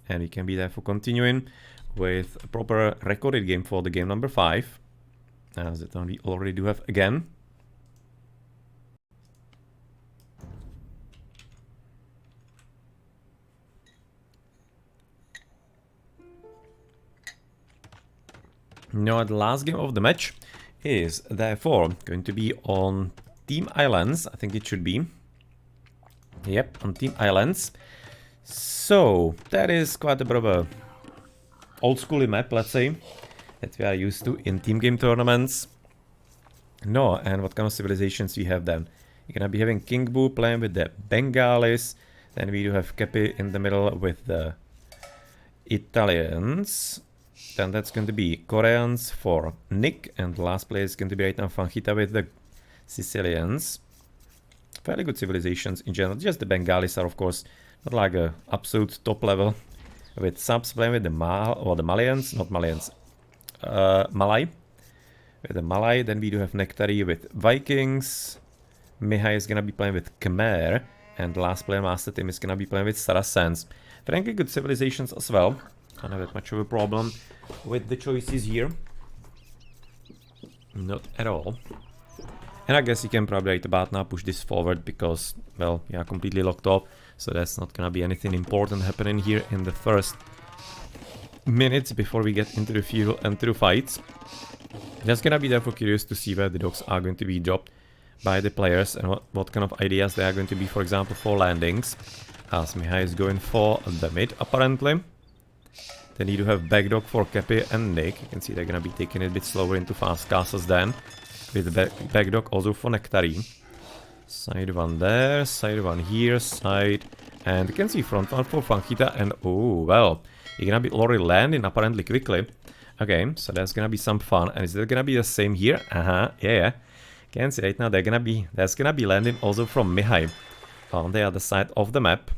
And we can be therefore continuing with a proper recorded game for the game number 5. As that one we already do have again. Now the last game of the match is therefore going to be on Team Islands. I think it should be. Yep, on Team Islands. So that is quite a bit of a old schooly map, let's say, that we are used to in team game tournaments. No, and what kind of civilizations we have then? You're gonna be having King Boo playing with the Bengalis. Then we do have Capy in the middle with the Italians. Then that's going to be Koreans for Nick. And the last player is going to be right now Fanjita with the Sicilians. Fairly good civilizations in general. Just the Bengalis are, of course, not like a absolute top level. With saps playing with the Malayans, not Malayans, Malay. With the Malay, then we do have Nectarie with Vikings. Mihai is gonna be playing with Khmer. And the last player, MasterTim, is gonna be playing with Saracens. Frankly, good civilizations as well. Don't have that much of a problem with the choices here. Not at all. And I guess you can probably right about now push this forward because, well, yeah, completely locked off. So that's not gonna be anything important happening here in the first minutes before we get into the field and through fights. Just gonna be therefore curious to see where the dogs are going to be dropped by the players and what kind of ideas they are going to be, for example, for landings. As Mihai is going for the mid, apparently. Then you do have backdog for Capy and Nick. You can see they're gonna be taking it a bit slower into fast castles then. With the backdog also for Nectarie. Side one there, side one here, side. And you can see front one for Fanjita and oh, well. You're gonna be already landing apparently quickly. Okay, so that's gonna be some fun. And is that gonna be the same here? Yeah. Can see right now that's gonna be landing also from Mihai on the other side of the map.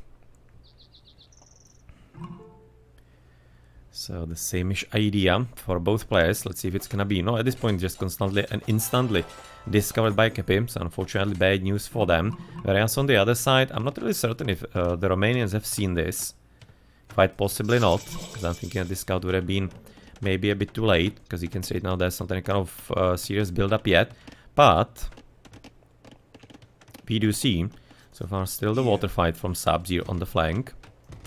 So the same-ish idea for both players. Let's see if it's gonna be. No, at this point just constantly and instantly discovered by Capy. So unfortunately bad news for them. Whereas on the other side, I'm not really certain if the Romanians have seen this. Quite possibly not. Because I'm thinking that this scout would have been maybe a bit too late. Because you can see it now there's not any kind of serious build-up yet. But we do see so far still the water fight from Sub-Zero on the flank.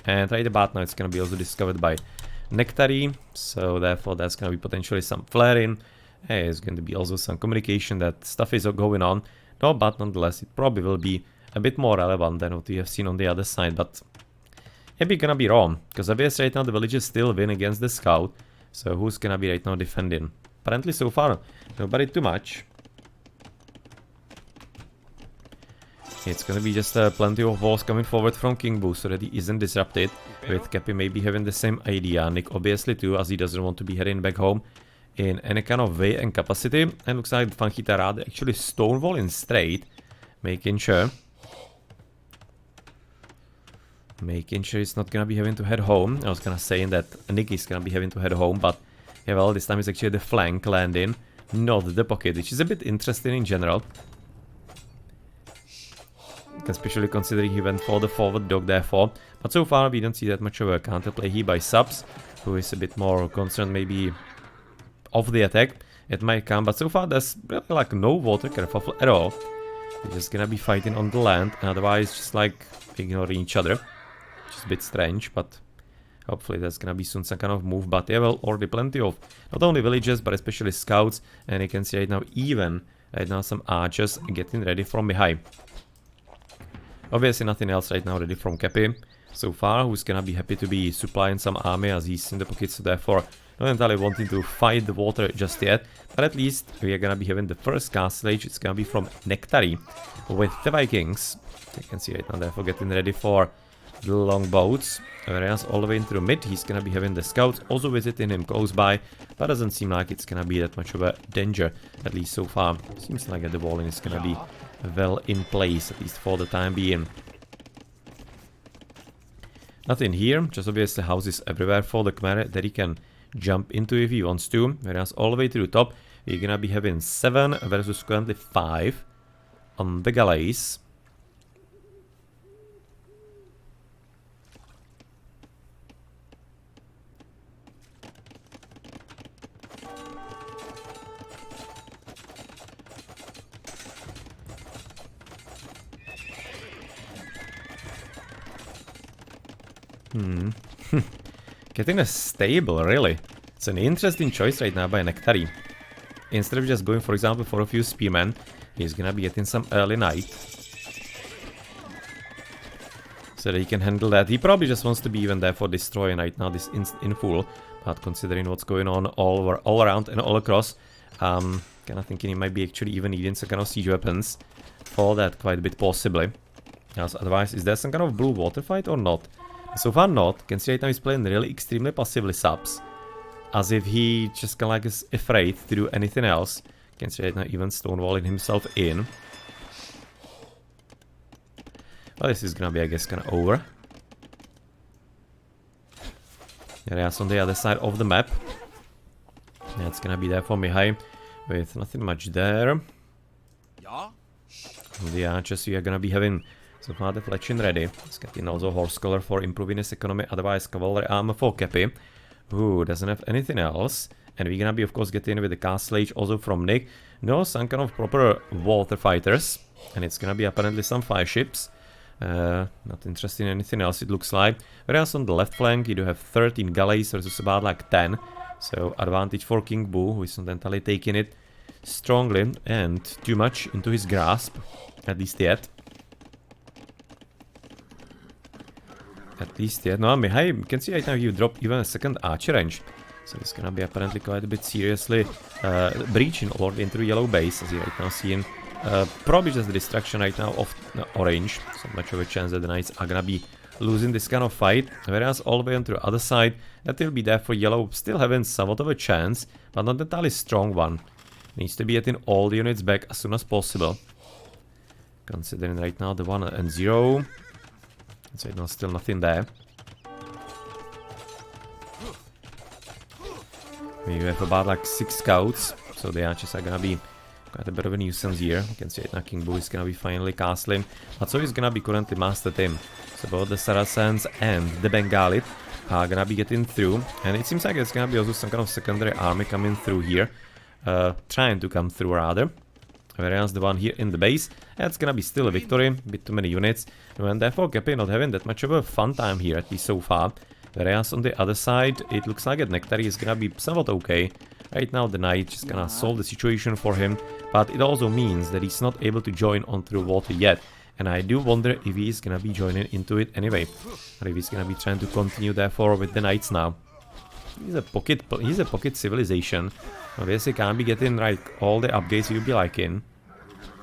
And right about now it's gonna be also discovered by Nectarie, so therefore there's going to be potentially some flaring. Hey, there's going to be also some communication that stuff is going on. No, but nonetheless, it probably will be a bit more relevant than what we have seen on the other side. But maybe gonna be wrong, because obviously right now the villagers still win against the scout. So who's gonna be right now defending? Apparently so far, nobody too much. It's gonna be just plenty of walls coming forward from King Boo so that he isn't disrupted. With Capy maybe having the same idea. Nick obviously too, as he doesn't want to be heading back home in any kind of way and capacity. And looks like Fanjita rather actually stonewalling straight. Making sure it's not gonna be having to head home. I was gonna say that Nick is gonna be having to head home, but yeah, well, this time it's actually the flank landing, not the pocket, which is a bit interesting in general. Especially considering he went for the forward dog therefore. But so far we don't see that much of a counterplay here by Subs, who is a bit more concerned maybe of the attack. It might come, but so far there's really like no water kerfuffle at all. They're just gonna be fighting on the land, and otherwise just like ignoring each other. Which is a bit strange, but hopefully there's gonna be soon some kind of move. But yeah, well, already plenty of not only villagers, but especially scouts. And you can see right now even right now some archers getting ready from behind. Obviously nothing else right now ready from Capy so far, who's gonna be happy to be supplying some army as he's in the pocket, so therefore not entirely wanting to fight the water just yet. But at least we are gonna be having the first castle age. It's gonna be from Nectarie with the Vikings. You can see right now therefore getting ready for the longboats. Whereas all the way into the mid he's gonna be having the scouts also visiting him close by, but doesn't seem like it's gonna be that much of a danger, at least so far. Seems like the walling is gonna be well in place, at least for the time being. Nothing here, just obviously houses everywhere for the Khmer that he can jump into if he wants to. Whereas all the way to the top, we're gonna be having 7 versus currently 5 on the galleys. Getting a stable, really. It's an interesting choice right now by Nectarie. Instead of just going, for example, for a few spearmen, he's gonna be getting some early night. So that he can handle that. He probably just wants to be even there for destroying right now, this in full. But considering what's going on all around and all across, kind of thinking he might be actually even needing some kind of siege weapons for that quite a bit possibly. As advice, is there some kind of blue water fight or not? So far not. Can see right now he's playing really extremely passively saps. As if he just kind of like is afraid to do anything else. Can see right now even stonewalling himself in. Well, this is gonna be, I guess, kind of over. Areas on the other side of the map. That's gonna be there for Mihai, with nothing much there. The archers we are gonna be having so far the fletching ready. He's getting also horse collar for improving his economy, otherwise cavalry armor for Capy, who doesn't have anything else. And we're gonna be, of course, getting with the castle age also from Nick. No, some kind of proper water fighters, and it's gonna be apparently some fire ships. Not interested in anything else, it looks like. Whereas on the left flank you do have 13 galleys versus about like 10. So advantage for King Boo, who is not entirely taking it strongly and too much into his grasp. At least yet. At least yet. No, Mihai, you can see right now you drop even a second archer range. So it's gonna be apparently quite a bit seriously breaching all into the yellow base, as you right now seeing. Probably just the destruction right now of orange, so much of a chance that the knights are gonna be losing this kind of fight, whereas all the way onto the other side, that will be there for yellow, still having somewhat of a chance, but not entirely strong one. Needs to be getting all the units back as soon as possible. Considering right now the 1 and 0, so there's still nothing there. We have about like 6 scouts, so the archers are gonna be quite a bit of a nuisance here. You can see it now, King Boo is gonna be finally castling. But so is gonna be currently MasterTim. So both the Saracens and the Bengalis are gonna be getting through. And it seems like it's gonna be also some kind of secondary army coming through here. Trying to come through rather. Whereas the one here in the base, that's gonna be still a victory. A bit too many units. And therefore Capy not having that much of a fun time here, at least so far. Whereas on the other side, it looks like that Nectarie is gonna be somewhat okay. Right now the knight just gonna solve the situation for him, but it also means that he's not able to join onto the water yet. And I do wonder if he's gonna be joining into it anyway, or if he's gonna be trying to continue therefore with the knights now. He's a pocket civilization. Obviously can't be getting like all the upgrades you'd be liking.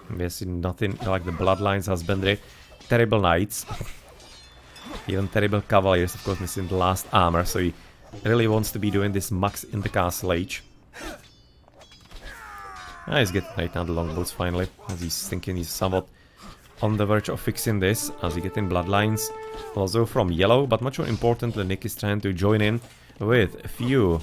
Obviously nothing like the bloodlines husbandry, terrible knights. Even terrible cavaliers, of course, missing the last armor, so he really wants to be doing this max in the castle age. He's getting right now the longbows finally, as he's thinking he's somewhat on the verge of fixing this, as he's getting bloodlines also from yellow, but much more importantly, Nick is trying to join in with a few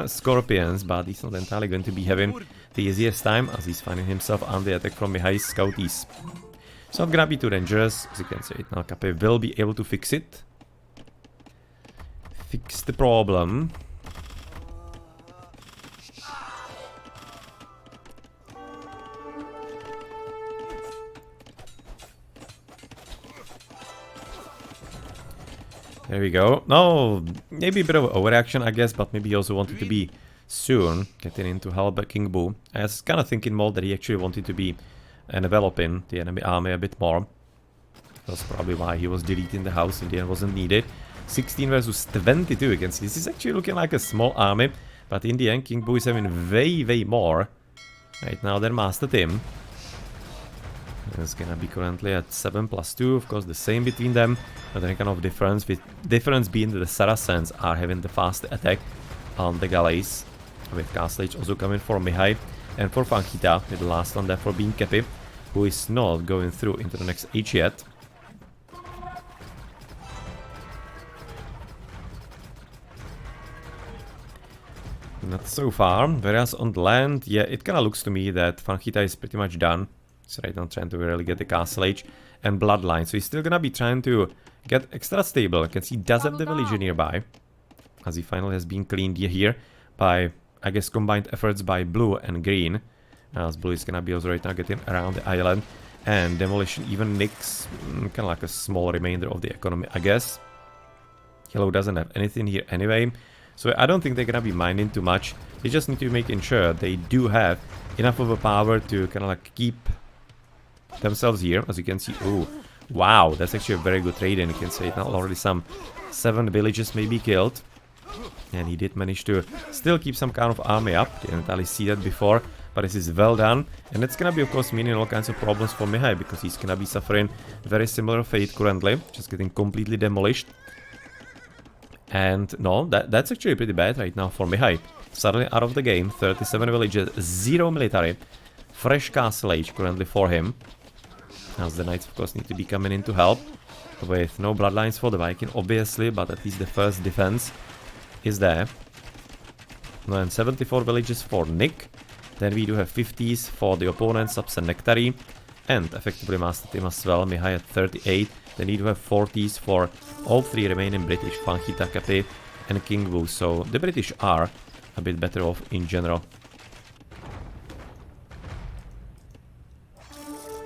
scorpions, but he's not entirely going to be having the easiest time, as he's finding himself under attack from behind scouties. It's not gonna be too dangerous, as you can see it now. Capy will be able to fix it. Fix the problem. There we go. No, maybe a bit of overreaction, I guess, but maybe he also wanted to be soon getting into help King Boo. I was kind of thinking more that he actually wanted to be enveloping the enemy army a bit more. That's probably why he was deleting the house in the end, wasn't needed. 16 versus 22 against this is actually looking like a small army, but in the end King Boo is having way more right now than MasterTim. It's gonna be currently at 7+2, of course the same between them, but any kind of difference, with difference being that the Saracens are having the fast attack on the galleys, with Castle Age also coming for Mihai and for Fanjita, with the last one therefore being Capy, who is not going through into the next age yet. Not so far, whereas on the land, yeah, it kinda looks to me that Fanjita is pretty much done. So right now trying to really get the Castle Age and Bloodline, so he's still gonna be trying to get extra stable. You can see he does have the village nearby, as he finally has been cleaned here by, I guess, combined efforts by Blue and Green. As Blue is gonna be also right now getting around the island, and Demolition even nicks kinda like a small remainder of the economy, I guess. Yellow doesn't have anything here anyway. So I don't think they're gonna be minding too much. They just need to make sure they do have enough of a power to kind of like keep themselves here. As you can see, oh, wow, that's actually a very good trade, and you can say now already some 7 villages may be killed. And he did manage to still keep some kind of army up. Didn't entirely see that before, but this is well done. And it's gonna be, of course, meaning all kinds of problems for Mihai, because he's gonna be suffering very similar fate currently, just getting completely demolished. And no, that's actually pretty bad right now for Mihai. Suddenly out of the game, 37 villages, 0 military, fresh castle age currently for him. As the knights, of course, need to be coming in to help, with no bloodlines for the Viking, obviously, but at least the first defense is there. And 74 villages for Nick. Then we do have 50s for the opponents, saps and Nectarie, and effectively MasterTim as well. Mihai at 38. Then we do have 40s for all 3 remaining British, Fanjita, Capy and King Wu. So the British are a bit better off in general.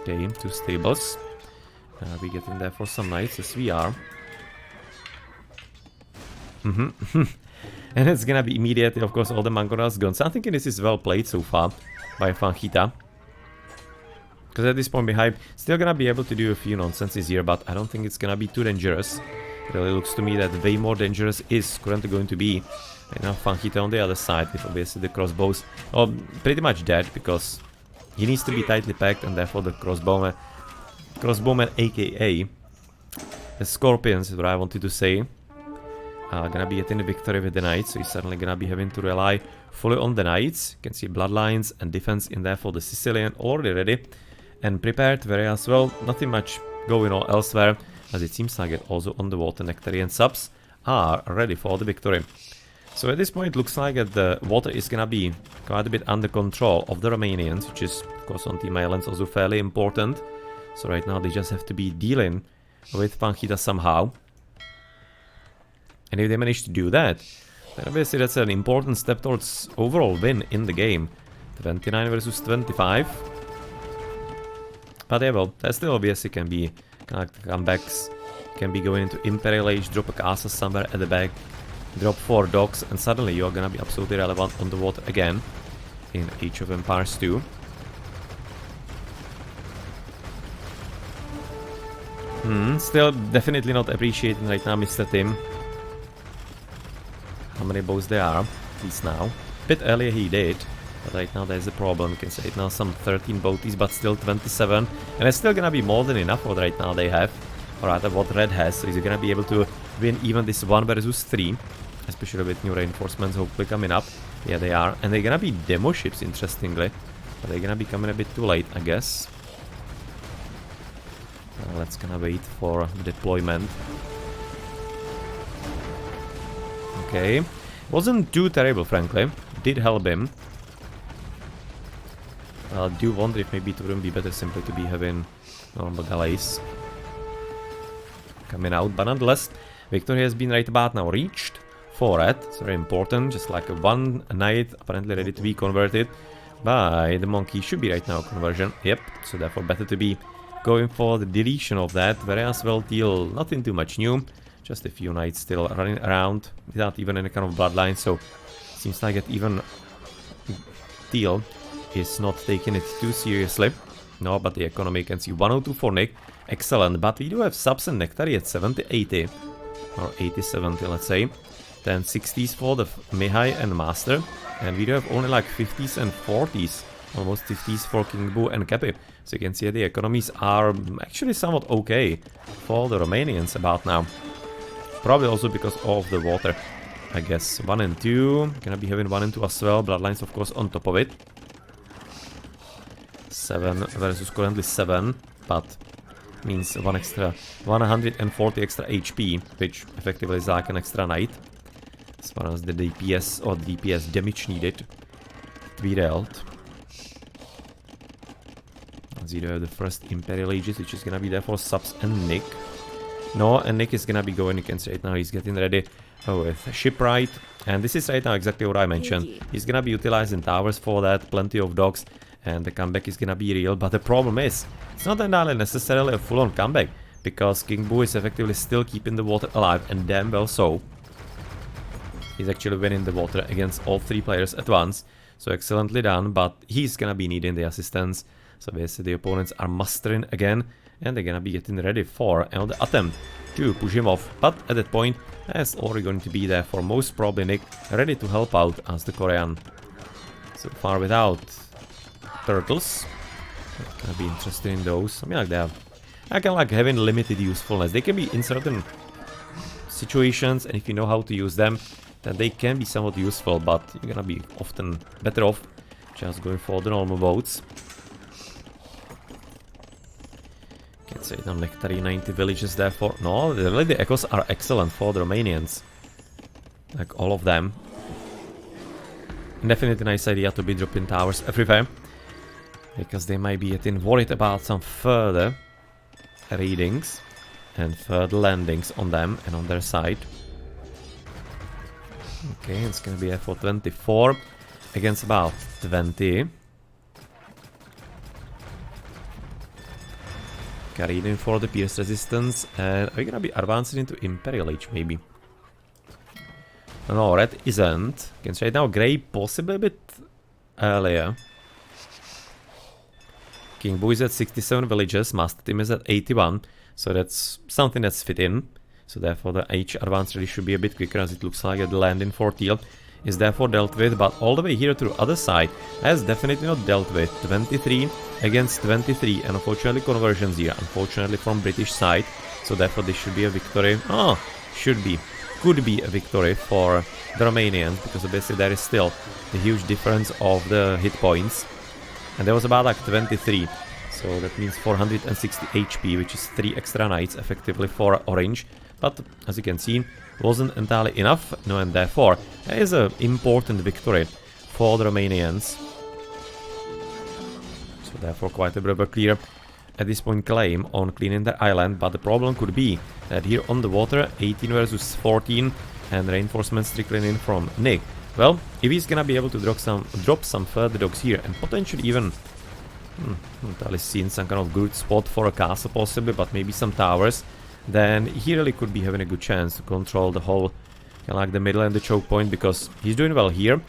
Okay, 2 stables. We get in there for some knights, as we are. And it's gonna be immediately, of course, all the Mangonels gone. So I'm thinking this is well played so far by Fanjita. Because at this point, Mihai still gonna be able to do a few nonsenses here, but I don't think it's gonna be too dangerous. It really looks to me that way more dangerous is currently going to be right now Fanjita on the other side, with obviously the crossbows pretty much dead, because he needs to be tightly packed, and therefore the crossbowman aka the Scorpions is what I wanted to say. Gonna be getting the victory with the knights, so he's certainly gonna be having to rely fully on the knights. You can see bloodlines and defense in there for the Sicilian already ready and prepared very as well. Nothing much going on elsewhere, as it seems like it also on the water. Nectarie and saps are ready for the victory. So at this point it looks like that the water is gonna be quite a bit under control of the Romanians, which is of course on Team Islands also fairly important. So right now they just have to be dealing with Fanjita somehow. And if they manage to do that, then obviously that's an important step towards overall win in the game. 29 versus 25. But yeah, well, that still obviously can be kind of comebacks. Can be going into Imperial Age, drop a castle somewhere at the back, drop 4 docks, and suddenly you're gonna be absolutely relevant on the water again in Age of Empires 2. Still definitely not appreciating right now MasterTim. How many bows there are, at least now. A bit earlier he did, but right now there's a problem. You can say it now some 13 boaties, but still 27. And it's still gonna be more than enough what right now they have. Or rather what Red has, so he's gonna be able to win even this 1 versus 3. Especially with new reinforcements hopefully coming up. Yeah, they are. And they're gonna be demo ships, interestingly. But they're gonna be coming a bit too late, I guess. Let's gonna wait for deployment. Okay. Wasn't too terrible, frankly. Did help him. I do wonder if maybe it wouldn't be better simply to be having normal galleys coming out. But nonetheless, victory has been right about now reached for it. It's very important. Just like 1 knight apparently ready to be converted by the monkey. Should be right now conversion. Yep. So therefore better to be going for the deletion of that. Whereas well, deal nothing too much new. Just a few knights still running around without even any kind of bloodline. So seems like that even Teal is not taking it too seriously. No, but the economy, you can see 102 for Nick. Excellent. But we do have saps and Nectarie at 70, 80. Or 80-70, let's say. Then 60s for the Mihai and Master. And we do have only like 50s and 40s. Almost 50s for King Bu and Capy. So you can see the economies are actually somewhat okay for the Romanians about now. Probably also because of the water, I guess. 1 and 2. Gonna be having 1 and 2 as well. Bloodlines, of course, on top of it. 7 versus currently 7. But means 140 extra HP, which effectively is like an extra knight. As far as the DPS or DPS damage needed to be dealt. As you have the first Imperial Ages, which is gonna be there for saps and Nick. No, and Nick is gonna be going, you can see right now he's getting ready with shipwright. And this is right now exactly what I mentioned. He's gonna be utilizing towers for that, plenty of docks, and the comeback is gonna be real. But the problem is, it's not entirely necessarily a full-on comeback, because King Boo is effectively still keeping the water alive, and damn well so. He's actually winning the water against all 3 players at once, so excellently done, but he's gonna be needing the assistance. So basically the opponents are mustering again, and they're gonna be getting ready for another attempt to push him off. But at that point, there's already going to be there for most probably Nick, ready to help out as the Korean. So far without turtles. Not gonna be interested in those. I mean, like they have, I can like having limited usefulness. They can be in certain situations, and if you know how to use them, then they can be somewhat useful, but you're gonna be often better off just going for the normal boats. Can't say no Nectarie 90 villages therefore. No, really the echoes are excellent for the Romanians. Like all of them. Definitely a nice idea to be dropping towers everywhere, because they might be getting worried about some further readings and further landings on them and on their side. Okay, it's gonna be for 24 against about 20. Carried in for the pierce resistance, and are we gonna be advancing into Imperial Age maybe? No, red isn't. You can trade now grey possibly a bit earlier. King Boo is at 67 villages, MasterTim is at 81, so that's something that's fit in. So therefore the H advance really should be a bit quicker, as it looks like the landing for Teal is therefore dealt with, but all the way here to the other side has definitely not dealt with. 23 against 23, and unfortunately conversions here, unfortunately from British side, so therefore this should be a victory. Oh, should be. Could be a victory for the Romanians, because obviously there is still the huge difference of the hit points. And there was about like 23, so that means 460 HP, which is 3 extra knights effectively for Orange. But as you can see, wasn't entirely enough, no, and therefore there is an important victory for the Romanians. So therefore quite a bit of a clear at this point claim on cleaning the island, but the problem could be that here on the water 18 versus 14 and reinforcements trickling in from Nick. Well, if he's gonna be able to drop some further dogs here and potentially even entirely seen some kind of good spot for a castle possibly, but maybe some towers, then he really could be having a good chance to control the whole, like the middle and the choke point, because he's doing well here,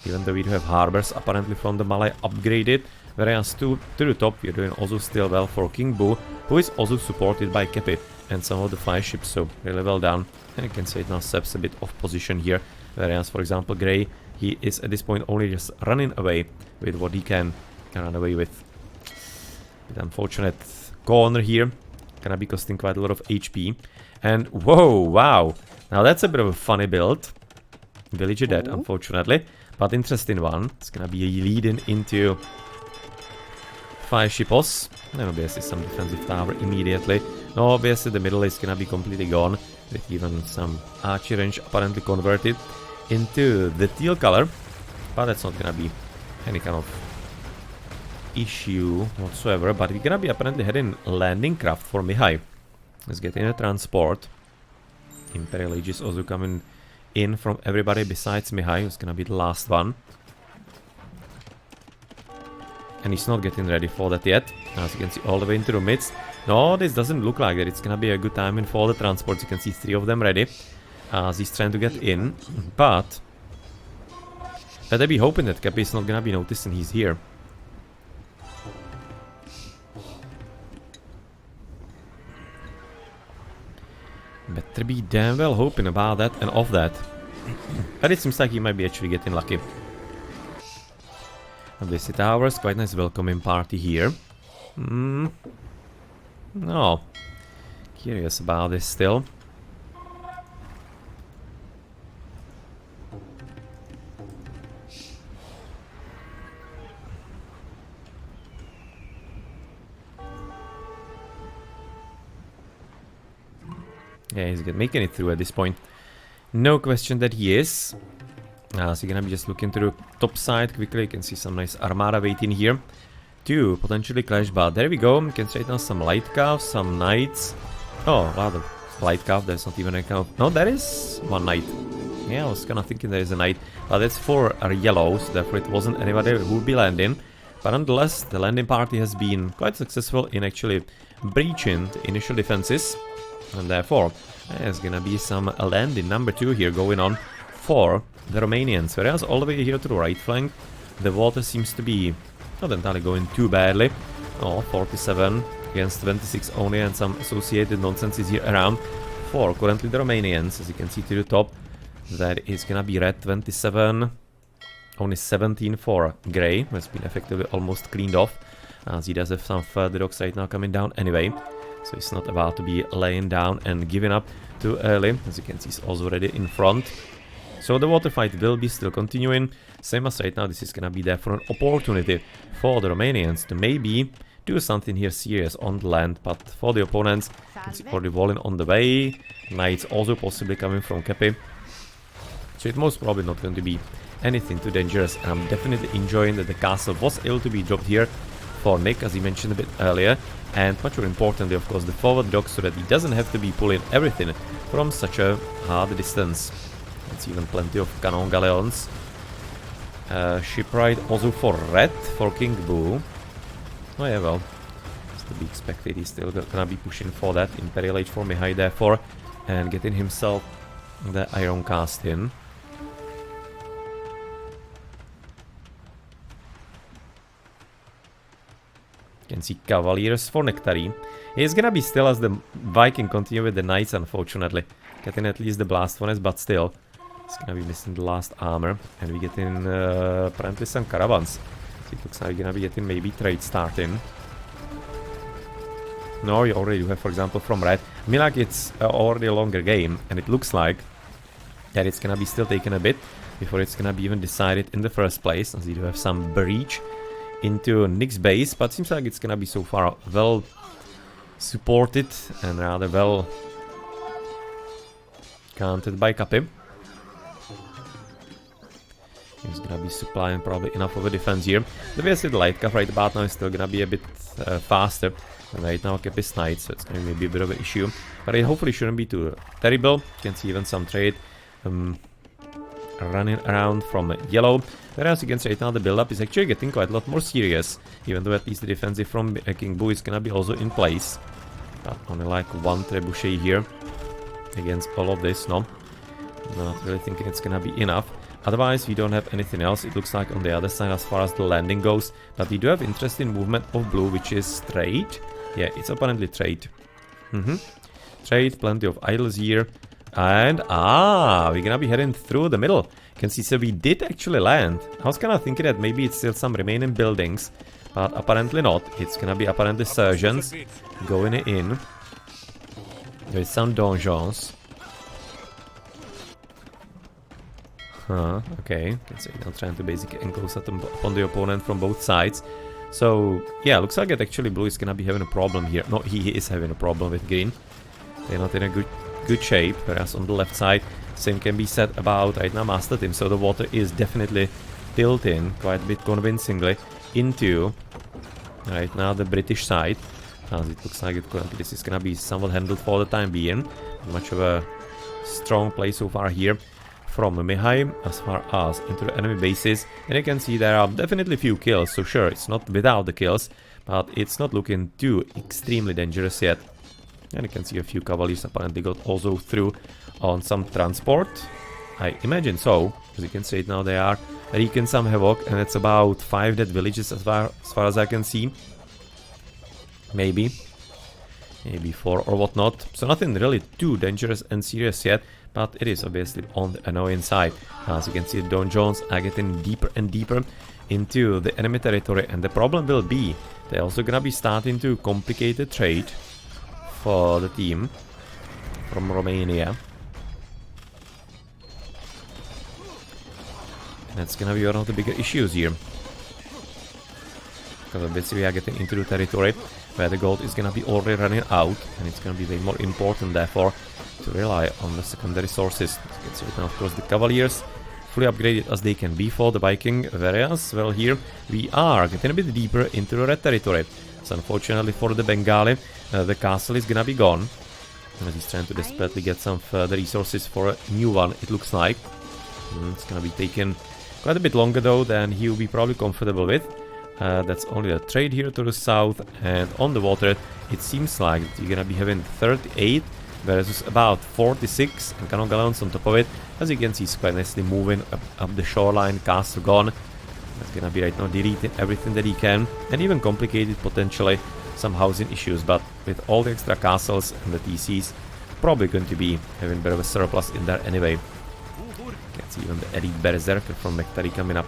even though we do have harbors apparently from the Malay upgraded. Whereas to the top we are doing also still well for King Boo, who is also supported by Capy and some of the flyships, so really well done. And you can say it now steps a bit off position here, whereas for example Grey, he is at this point only just running away with what he can run away with. With unfortunate corner here, gonna be costing quite a lot of HP. And whoa, wow, now that's a bit of a funny build. Villager dead, unfortunately, but interesting one. It's gonna be leading into 5 shippos, and obviously some defensive tower immediately. No, obviously the middle is gonna be completely gone, with even some archer range apparently converted into the teal color, but that's not gonna be any kind of issue whatsoever. But we're gonna be apparently heading landing craft for Mihai. Let's get in a transport. Imperial Age is also coming in from everybody besides Mihai, who's gonna be the last one. And he's not getting ready for that yet, as you can see all the way into the midst. No, this doesn't look like that. It's gonna be a good timing for the transports. You can see 3 of them ready, as he's trying to get in. But better be hoping that Capy is not gonna be noticing he's here. Better be damn well hoping about that and of that. But it seems like he might be actually getting lucky. Obviously towers, quite nice welcoming party here. No. Curious about this still. Yeah, he's making it through at this point. No question that he is. So you're gonna be just looking to the top side quickly. You can see some nice armada waiting here to potentially clash, but there we go. You can straighten out some light calves, some knights. Oh, wow, the light calf, there's not even a calf. No, there is one knight. Yeah, I was kind of thinking there is a knight, but that's for yellow, so therefore it wasn't anybody who would be landing. But nonetheless, the landing party has been quite successful in actually breaching the initial defenses. And therefore, there's gonna be some landing number 2 here going on for the Romanians. Whereas all the way here to the right flank, the water seems to be not entirely going too badly. Oh, 47 against 26 only, and some associated nonsense is here around for currently the Romanians. As you can see to the top, that is gonna be red 27, only 17 for grey, who has been effectively almost cleaned off, as he does have some further dogs right now coming down anyway. So he's not about to be laying down and giving up too early. As you can see, he's also already in front. So the water fight will be still continuing. Same as right now, this is gonna be there for an opportunity for the Romanians to maybe do something here serious on the land. But for the opponents, it's already walling on the way. Knights also possibly coming from Capy. So it's most probably not going to be anything too dangerous. And I'm definitely enjoying that the castle was able to be dropped here for Nick, as he mentioned a bit earlier. And much more importantly, of course, the forward dock, so that he doesn't have to be pulling everything from such a hard distance. It's even plenty of cannon galleons. Shipwright also for red, for King Boo. Oh yeah, well, it's to be expected. He's still gonna be pushing for that Imperial Age for Mihai, therefore, and getting himself the iron cast in. You can see Cavaliers for Nectarie. He's gonna be still as the Viking continue with the Knights, unfortunately. Getting at least the Blast Furnace, but still. He's gonna be missing the last armor. And we getting apparently some caravans. So it looks like we're gonna be getting maybe trade starting. No, you already have, for example, from red. I mean, like, it's already a longer game, and it looks like that it's gonna be still taking a bit before it's gonna be even decided in the first place, as you do have some breach into Nick's base, but seems like it's gonna be so far well supported and rather well counted by Capy. He's gonna be supplying probably enough of a defense here. The basic light cuff right about now is still gonna be a bit faster than right now Capy's Knights, so it's gonna be a bit of an issue. But it hopefully shouldn't be too terrible. You can see even some trade running around from yellow. Whereas you can see right now the build-up is actually getting quite a lot more serious, even though at least the defensive from King Boo is gonna be also in place. But only like one trebuchet here against all of this, no? Not really thinking it's gonna be enough. Otherwise, we don't have anything else, it looks like, on the other side as far as the landing goes. But we do have interesting movement of blue, which is trade. Yeah, it's apparently trade. Trade, plenty of idols here. And, we're gonna be heading through the middle. You can see, so we did actually land. I was kinda thinking that maybe it's still some remaining buildings, but apparently not. It's gonna be apparently Saracens going in with some donjons. Okay. You can see now trying to basically enclose upon the opponent from both sides. So, yeah, looks like that actually blue is gonna be having a problem here. No, he is having a problem with green. They're not in a good shape, whereas on the left side, same can be said about right now MasterTim. So the water is definitely tilting quite a bit convincingly into right now the British side. As it looks like this is gonna be somewhat handled for the time being. Much of a strong play so far here from Mihai as far as into the enemy bases. And you can see there are definitely few kills, so sure, it's not without the kills, but it's not looking too extremely dangerous yet. And you can see a few cavaliers apparently got also through on some transport. I imagine so. As you can see it now, they are wreaking some havoc, and it's about 5 dead villages as far as I can see. Maybe 4 or whatnot. So nothing really too dangerous and serious yet, but it is obviously on the annoying side. As you can see, the donjons are getting deeper and deeper into the enemy territory, and the problem will be they're also gonna be starting to complicate the trade for the team from Romania. And that's gonna be one of the bigger issues here, because obviously we are getting into the territory where the gold is gonna be already running out, and it's gonna be way more important therefore to rely on the secondary sources. As you can see right now, of course, the Cavaliers fully upgraded as they can be for the Viking, whereas, well, here we are getting a bit deeper into the red territory. So unfortunately for the Bengali, the castle is gonna be gone, as he's trying to desperately get some further resources for a new one, it looks like. It's gonna be taking quite a bit longer though than he will be probably comfortable with. That's only a trade here to the south, and on the water it seems like you're gonna be having 38 versus about 46, and cannon gallons on top of it. As you can see, it's quite nicely moving up the shoreline. Castle gone. That's gonna be right now deleting everything that he can, and even complicated potentially some housing issues, but with all the extra castles and the TCs, probably going to be having a bit of a surplus in there anyway. Can see even the elite berserker from Nectarie coming up.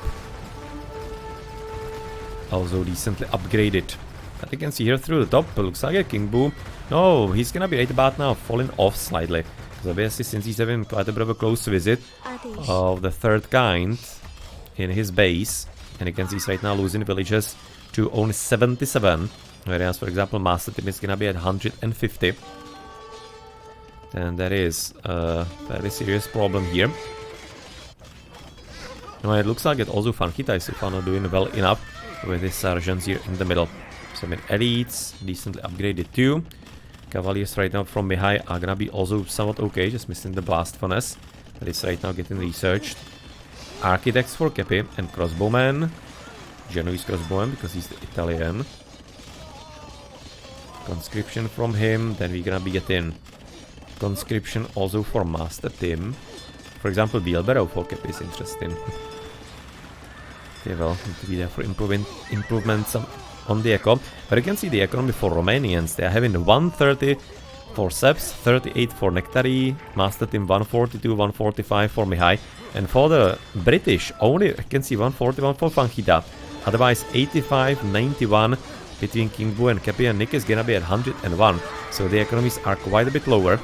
Also decently upgraded. But you can see here through the top, it looks like a King Boo. No, he's gonna be right about now falling off slightly. Because obviously since he's having quite a bit of a close visit of the third kind in his base. And you can see he's right now losing villages to only 77. Whereas for example MasterTim is gonna be at 150. And that is a very serious problem here. Now it looks like it also Fanjita is so far not doing well enough with his Saracens here in the middle. Some elites, decently upgraded too. Cavaliers right now from behind are gonna be also somewhat okay, just missing the blast furnace. That is right now getting researched. Architects for Capy and crossbowman. Genoese crossbowman because he's the Italian. Conscription from him, then we're gonna be getting conscription also for MasterTim. For example, wheelbarrow for Capy is interesting. Okay, well, need to be there for improvements on the eco. But you can see the economy for Romanians. They are having 130 for saps, 38 for Nectarie, MasterTim 142, 145 for Mihai. And for the British, only you can see 141 for Fanjita. Otherwise, 85, 91 between King Boo and Capy, and Nick is gonna be at 101. So the economies are quite a bit lower.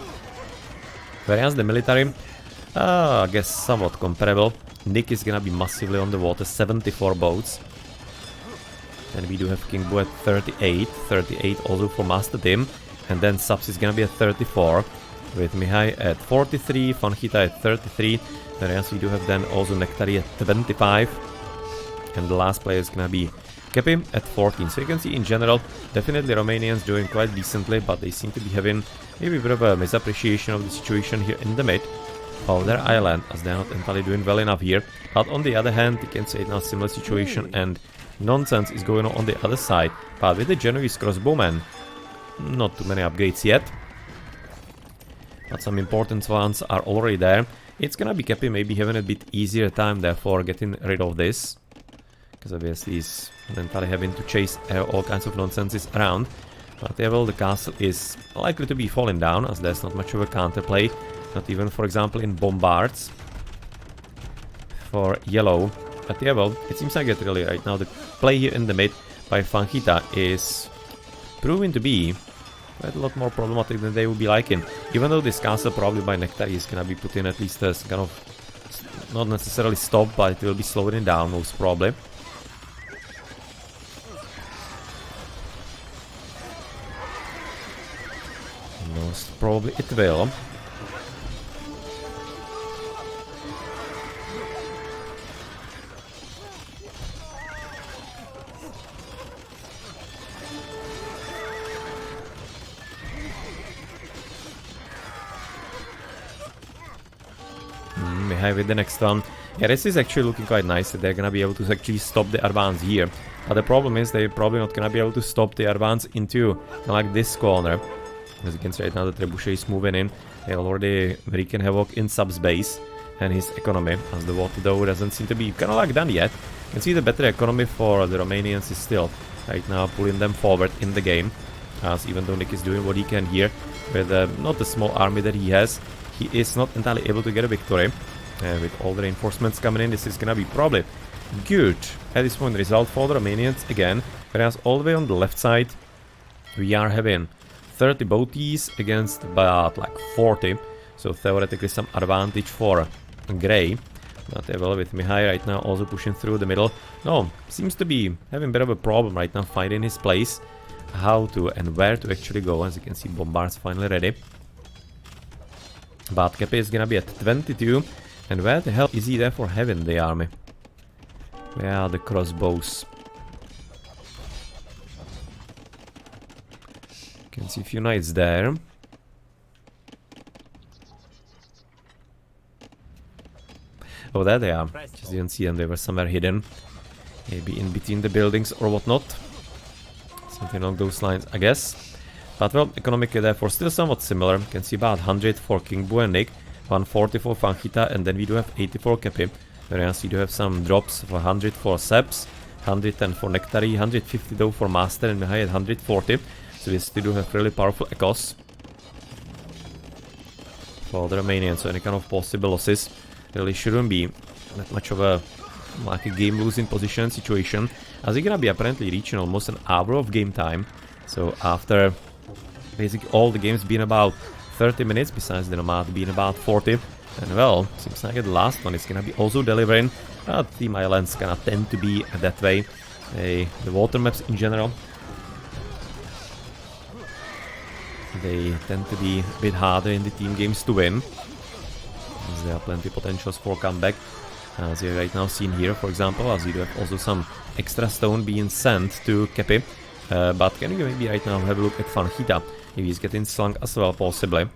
Whereas the military, I guess somewhat comparable. Nick is gonna be massively on the water, 74 boats. And we do have King Boo at 38, 38 also for MasterTim. And then Subs is gonna be at 34, with Mihai at 43, Fanjita at 33. Whereas we do have then also Nectarie at 25. And the last player is gonna be Capy at 14. So you can see in general, definitely Romanians doing quite decently, but they seem to be having maybe a bit of a misappreciation of the situation here in the mid of their island, as they're not entirely doing well enough here. But on the other hand, you can say now similar situation and nonsense is going on the other side. But with the Genoese crossbowmen, not too many upgrades yet, but some important ones are already there. It's gonna be Capy maybe having a bit easier time therefore getting rid of this, because obviously he's entirely having to chase all kinds of nonsenses around. But yeah, well, the castle is likely to be falling down, as there's not much of a counterplay. Not even, for example, in bombards for yellow. But yeah, well, it seems like it really right now the play here in the mid by Fanjita is proving to be quite a lot more problematic than they would be liking. Even though this castle probably by Nectarie is gonna be put in at least as kind of not necessarily stop, but it will be slowing down most probably. Most probably it will. With the next one. Yeah, this is actually looking quite nice that they're gonna be able to actually stop the advance here. But the problem is they're probably not gonna be able to stop the advance into like this corner. As you can see right now, the trebuchet is moving in. They already wreaking havoc in Sub's base and his economy, as the water though doesn't seem to be kind of like done yet. You can see the better economy for the Romanians is still right now pulling them forward in the game. As even though Nick is doing what he can here with not the small army that he has, he is not entirely able to get a victory. With all the reinforcements coming in, this is gonna be probably good at this point result for the Romanians again. Whereas all the way on the left side, we are having 30 boaties against about like 40. So theoretically some advantage for Grey. But well, with Mihai right now also pushing through the middle. No, seems to be having a bit of a problem right now finding his place. How to and where to actually go. As you can see, bombards finally ready. But Capy is gonna be at 22. And where the hell is he therefore having the army? Where are the crossbows? Can see a few knights there. Oh, there they are. Just didn't see them, they were somewhere hidden. Maybe in between the buildings or whatnot. Something along those lines, I guess. But well, economically therefore still somewhat similar. You can see about 100 for King Bu and Nick, 140 for Fanjita, and then we do have 80 for Capy. Whereas we do have some drops for 100 for saps, 110 for Nectarie, 150 though for Master, and Mahai at 140. So we still do have really powerful echoes for the Romanians, so any kind of possible losses really shouldn't be that much of a like a game losing position situation, as we're gonna be apparently reaching almost an hour of game time. So after basically all the games being about 30 minutes, besides the Nomad being about 40, and well, seems like the last one is gonna be also delivering. Team Islands gonna tend to be that way. The water maps in general, they tend to be a bit harder in the team games to win, as there are plenty of potentials for comeback, as you're right now seen here, for example, as you do have also some extra stone being sent to Capy. But can we maybe right now have a look at Fanjita, if he's getting slung as well, possibly.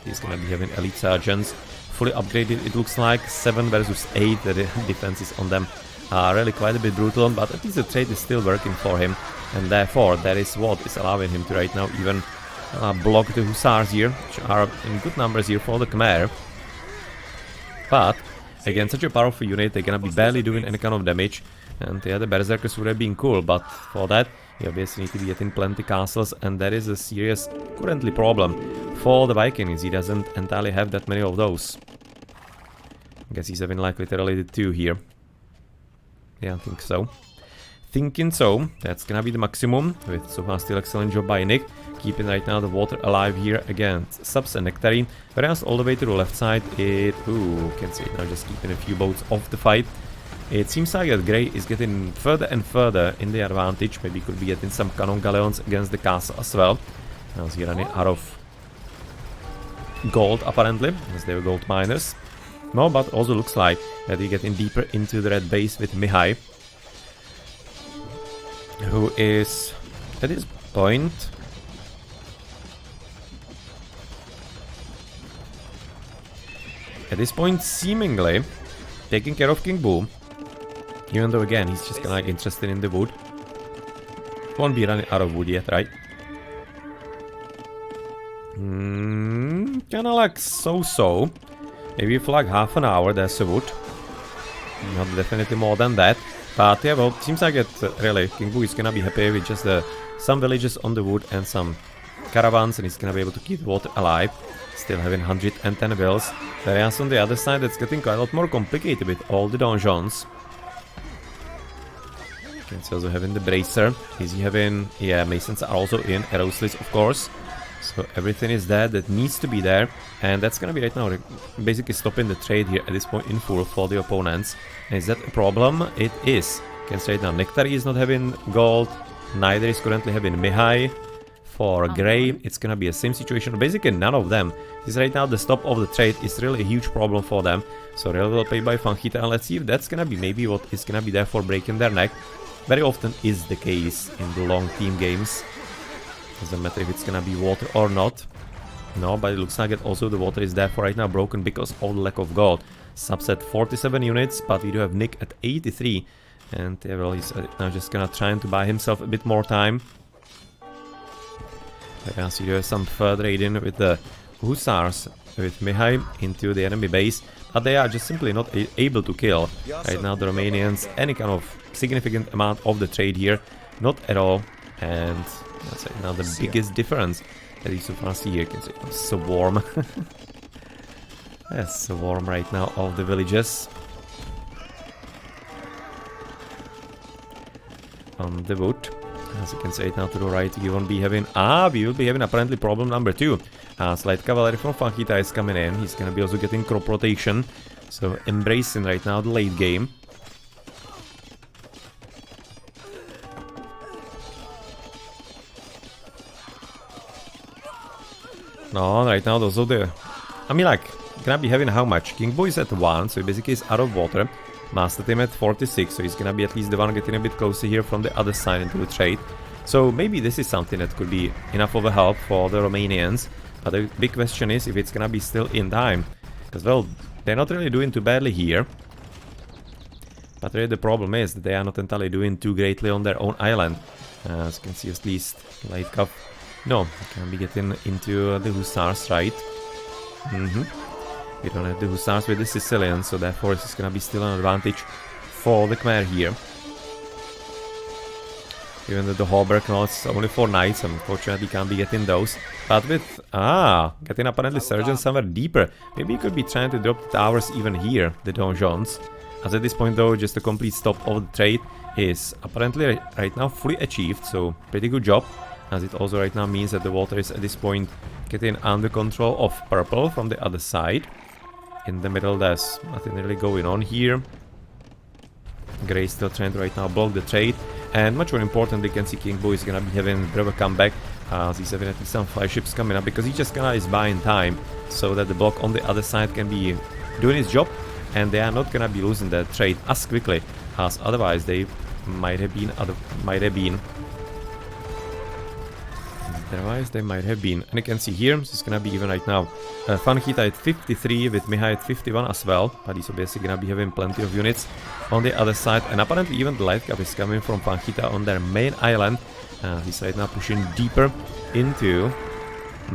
He's gonna be having elite Saracens fully upgraded, it looks like, 7 versus 8, the defenses on them are really quite a bit brutal, but at least the trade is still working for him, and therefore that is what is allowing him to right now even block the Hussars here, which are in good numbers here for the Khmer. But against such a powerful unit, they're gonna be barely doing any kind of damage, and yeah, the Berserkers would have been cool, but for that you obviously need to be getting plenty castles, and that is a serious currently problem for the Vikings. He doesn't entirely have that many of those. I guess he's having like literally the 2 here. Yeah, I think so. Thinking so. That's gonna be the maximum, with so far still excellent job by Nick, keeping right now the water alive here against Saps and Nectarie. Whereas all the way to the left side, it... ooh, can see it now, just keeping a few boats off the fight. It seems like that Grey is getting further and further in the advantage. Maybe could be getting some cannon galleons against the castle as well. Now he's running out of gold apparently, as they were gold miners. No, but also looks like that he's getting deeper into the red base with Mihai, who is at this point seemingly taking care of King Bu. Even though again he's just kinda like interested in the wood. Won't be running out of wood yet, right? Kinda like so-so. Maybe for like half an hour there's a wood. Not definitely more than that. But yeah, well, seems like it really King Bu is gonna be happy with just some villages on the wood and some caravans, and he's gonna be able to keep the water alive. Still having 110 bills. Whereas on the other side it's getting quite a lot more complicated with all the donjons. He's also having the bracer. Is he having... yeah, masons are also in. Arrow slits, of course. So everything is there that needs to be there. And that's gonna be right now basically stopping the trade here at this point in full for the opponents. And is that a problem? It is. You can say right now Nectarie is not having gold. Neither is currently having Mihai. For Grey, it's gonna be the same situation. Basically none of them. This right now the stop of the trade is really a huge problem for them. So really well played by Fanjita, and let's see if that's gonna be maybe what is gonna be there for breaking their neck. Very often is the case in the long team games. Doesn't matter if it's gonna be water or not. No, but it looks like it also the water is therefore right now broken because of the lack of gold. Subset 47 units, but we do have Nick at 83. And yeah, well, he's now just gonna trying to buy himself a bit more time. Yeah, so you have some further raiding with the Hussars, with Mihai into the enemy base. But they are just simply not able to kill right now the Romanians any kind of significant amount of the trade here. Not at all. And that's right now the biggest difference that you so far see here. You can see it's so warm. Yes, so warm right now of the villages. On the wood. As you can see it now to the right, we won't be having... we will be having apparently problem number 2. Slight cavalry from Fanjita is coming in. He's gonna be also getting crop rotation. So embracing right now the late game. No, right now those are the... I mean, like, gonna be having how much? King Bu is at 1, so he basically is out of water. MasterTim at 46, so he's gonna be at least the one getting a bit closer here from the other side into the trade. So maybe this is something that could be enough of a help for the Romanians. But the big question is if it's gonna be still in time. Because, well, they're not really doing too badly here. But really the problem is that they are not entirely doing too greatly on their own island. As you can see, at least light cup. No, can be getting into the Hussars, right? We don't have the Hussars with the Sicilians, so therefore this is gonna be still an advantage for the Khmer here. Even though the Hallberg knots only 4 knights, unfortunately can't be getting those. But with, getting apparently Saracens somewhere deeper. Maybe you could be trying to drop the towers even here, the donjons. As at this point though, just a complete stop of the trade is apparently right now fully achieved, so pretty good job. As it also right now means that the water is at this point getting under control of purple from the other side. In the middle there's nothing really going on here. Grey still trying to right now block the trade. And much more importantly, you can see King Boo is gonna be having a bit of a comeback. He's having at least some fireships coming up because he just kinda is buying time so that the block on the other side can be doing his job. And they are not gonna be losing their trade as quickly as otherwise they might have been. Otherwise they might have been. And you can see here, this is gonna be even right now. Fanjita at 53 with Miha at 51 as well. But he's obviously gonna be having plenty of units on the other side. And apparently even the light cap is coming from Fanjita on their main island. He's right now pushing deeper into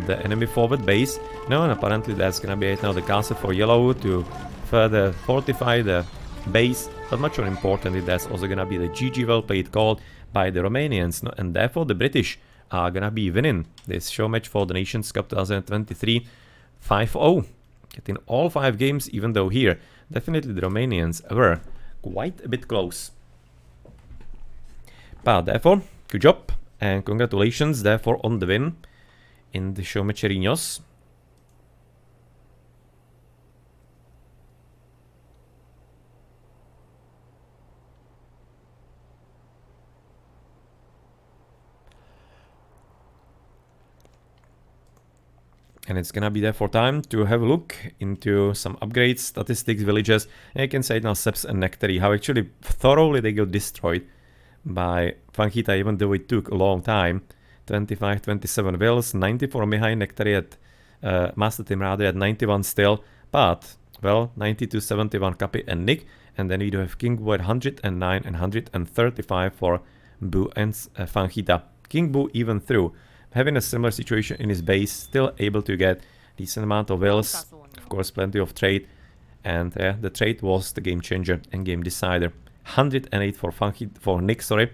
the enemy forward base. No, and apparently that's gonna be right now the castle for yellow to further fortify the base. But much more importantly, that's also gonna be the GG well played call by the Romanians. No, and therefore the British are gonna be winning this show match for the Nations Cup 2023 5-0. Getting all 5 games, even though here definitely the Romanians were quite a bit close. But therefore, good job and congratulations therefore on the win in the Showmatch arenas. And it's gonna be therefore time to have a look into some upgrades, statistics, villages. And you can say now saps and Nectarie, how actually thoroughly they got destroyed by Fanjita, even though it took a long time. 25, 27 wills, 94 Mihai, Nectarie at MasterTim rather at 91 still. But, well, 92, 71 Capy and Nick. And then we do have King Boo at 109 and 135 for Boo and Fanjita. King Boo even through having a similar situation in his base, still able to get decent amount of wills, of course plenty of trade, and the trade was the game changer and game decider. 108 for Nick, sorry,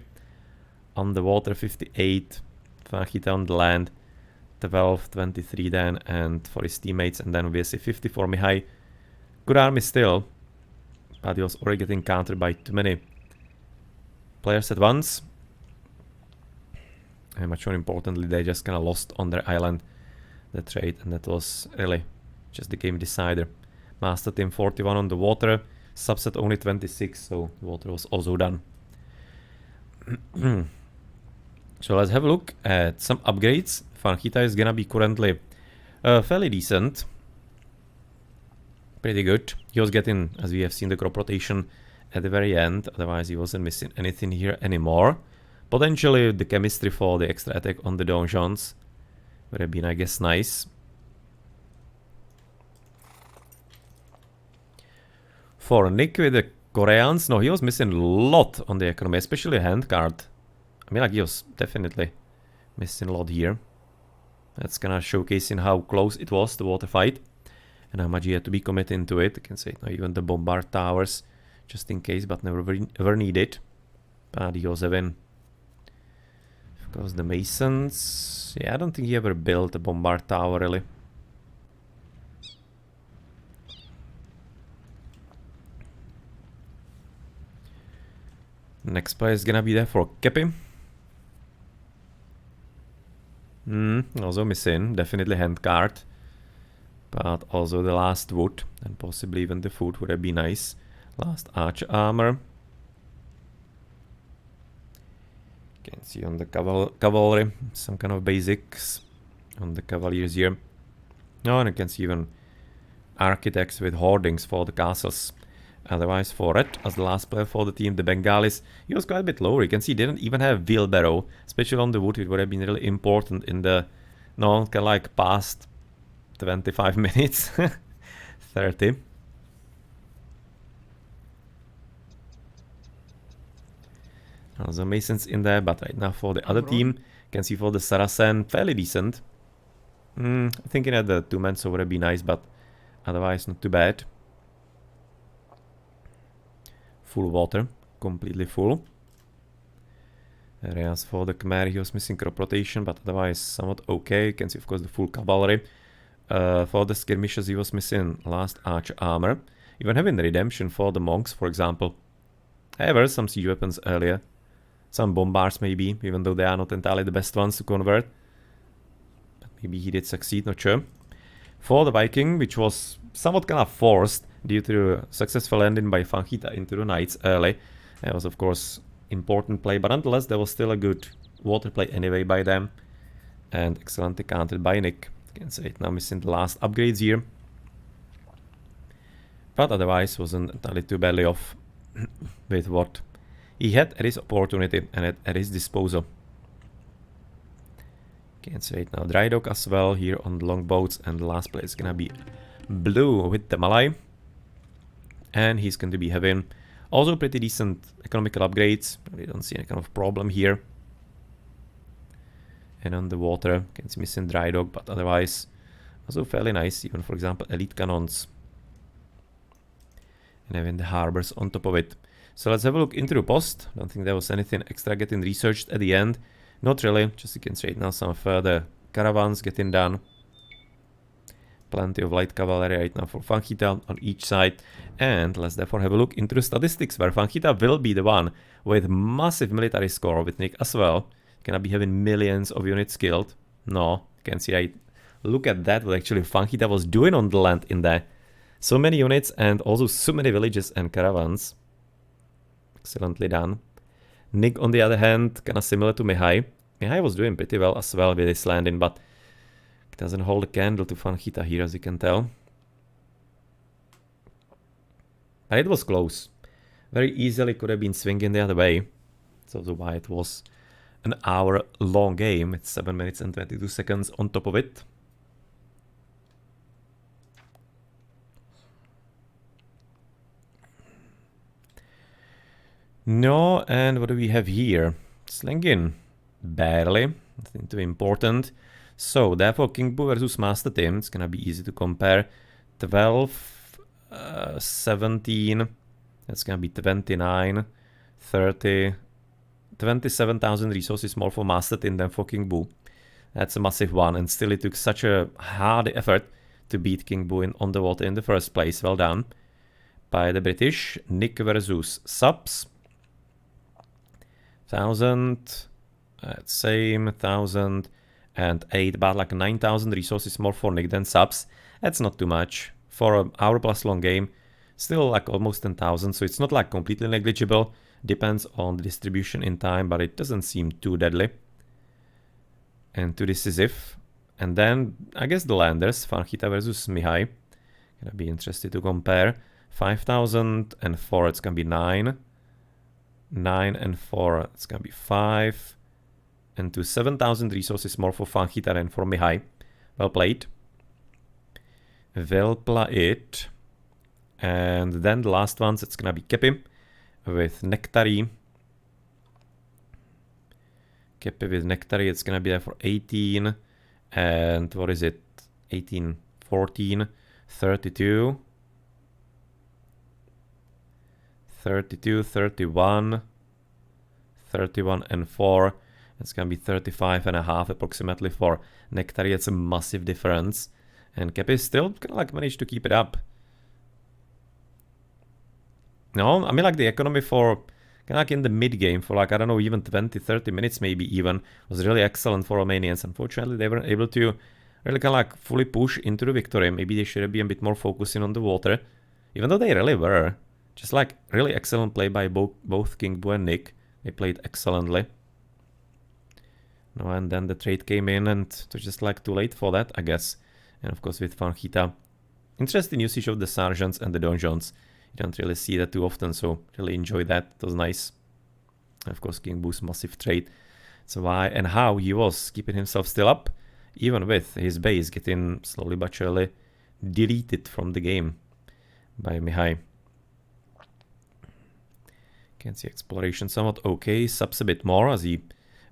on the water, 58, Fanjita on the land, 12, 23 then, and for his teammates, and then obviously 50 for Mihai. Good army still, but he was already getting countered by too many players at once. And much more importantly, they just kind of lost on their island the trade, and that was really just the game decider. MasterTim 41 on the water, subset only 26, so the water was also done. So let's have a look at some upgrades. Fanjita is gonna be currently fairly decent. Pretty good. He was getting, as we have seen, the crop rotation at the very end, otherwise he wasn't missing anything here anymore. Potentially the chemistry for the extra attack on the donjons would have been, I guess, nice. For Nick with the Koreans, no, he was missing a lot on the economy, especially a hand card. I mean, like, he was definitely missing a lot here. That's kind of showcasing how close it was, the water fight, and how much he had to be committing to it. I can say, no, even the bombard towers, just in case, but never ever needed. But he was having, of course, the masons. Yeah, I don't think he ever built a bombard tower, really. Next player is gonna be there for Capy. Also missing, definitely hand card. But also the last wood, and possibly even the food would have been nice. Last archer armor. You can see on the cavalry some kind of basics on the cavaliers here. Oh, and you can see even architects with hoardings for the castles. Otherwise, for Red, as the last player for the team, the Bengalis, he was quite a bit lower. You can see he didn't even have wheelbarrow, especially on the wood. It would have been really important in the, no, kind of like past 25 minutes, 30. Also Masons in there, but right now for the other team, you can see for the Saracen, fairly decent. Thinking that the 2-man sword would be nice, but otherwise not too bad. Full water, completely full. Areas for the Khmer, he was missing crop rotation, but otherwise somewhat okay. You can see of course the full cavalry. For the skirmishes he was missing last archer armor. Even having redemption for the monks, for example. However, some siege weapons earlier. Some bombards maybe, even though they are not entirely the best ones to convert. But maybe he did succeed, not sure. For the Viking, which was somewhat kind of forced due to successful landing by Fanjita into the knights early. That was of course important play, but nonetheless there was still a good water play anyway by them. And excellently countered by Nick. You can say it now missing the last upgrades here. But otherwise wasn't entirely too badly off with what he had at his opportunity and at his disposal. Can say it now. Dry dock as well here on the longboats, and the last place is gonna be blue with the Malay. And he's going to be having also pretty decent economical upgrades. We don't see any kind of problem here. And on the water, can see missing dry dock, but otherwise also fairly nice. Even for example elite cannons. And having the harbors on top of it. So let's have a look into the post. Don't think there was anything extra getting researched at the end. Not really, just you can see right now some further caravans getting done. Plenty of light cavalry right now for Fanjita on each side. And let's therefore have a look into the statistics, where Fanjita will be the one with massive military score with Nick as well. Gonna be having millions of units killed. No, you can see right. Look at that, what actually Fanjita was doing on the land in there. So many units and also so many villages and caravans. Excellently done. Nick, on the other hand, kind of similar to Mihai. Mihai was doing pretty well as well with his landing, but it doesn't hold a candle to Fanjita here, as you can tell. But it was close. Very easily could have been swinging the other way. That's also why it was an hour-long game. It's 7 minutes and 22 seconds on top of it. No, and what do we have here? Slinging. Barely. Nothing too important. So, therefore, King Bu versus MasterTim. It's gonna be easy to compare. 12, 17. That's gonna be 29, 30, 27,000 resources more for MasterTim than for King Bu. That's a massive one, and still it took such a hard effort to beat King Bu on the water in the first place. Well done. By the British, Nick versus Saps. 1,000, same, 1,008, about like 9,000 resources more for Nick than Saps. That's not too much. For an hour plus long game, still like almost 10,000, so it's not like completely negligible. Depends on the distribution in time, but it doesn't seem too deadly. And too decisive. And then, I guess the landers, Fanjita versus Mihai. Gonna be interested to compare. 5,004, it's gonna be 9. 9 and 4, it's gonna be 5. And to 7,000 resources more for Fanjita than for Mihai. Well played. Well played. And then the last ones, it's gonna be Capy with Nectarie. Capy with Nectarie, it's gonna be there for 18. And what is it? 18, 14, 32. 32, 31, 31 and 4. It's gonna be 35 and a half approximately for Nectarie. It's a massive difference. And Capy still kind of like managed to keep it up. No, I mean like the economy for kind of like in the mid game for like, I don't know, even 20, 30 minutes maybe even was really excellent for Romanians. Unfortunately, they weren't able to really kind of like fully push into the victory. Maybe they should have been a bit more focusing on the water, even though they really were. Just like really excellent play by both King Bu and Nick. They played excellently. No, and then the trade came in and it was just like too late for that, I guess. And of course with Fanjita. Interesting usage of the Saracens and the donjons. You don't really see that too often, so really enjoy that. It was nice. And of course King Bu's massive trade. So why and how he was keeping himself still up, even with his base getting slowly but surely deleted from the game by Mihai. Can see exploration somewhat okay. Subs a bit more as he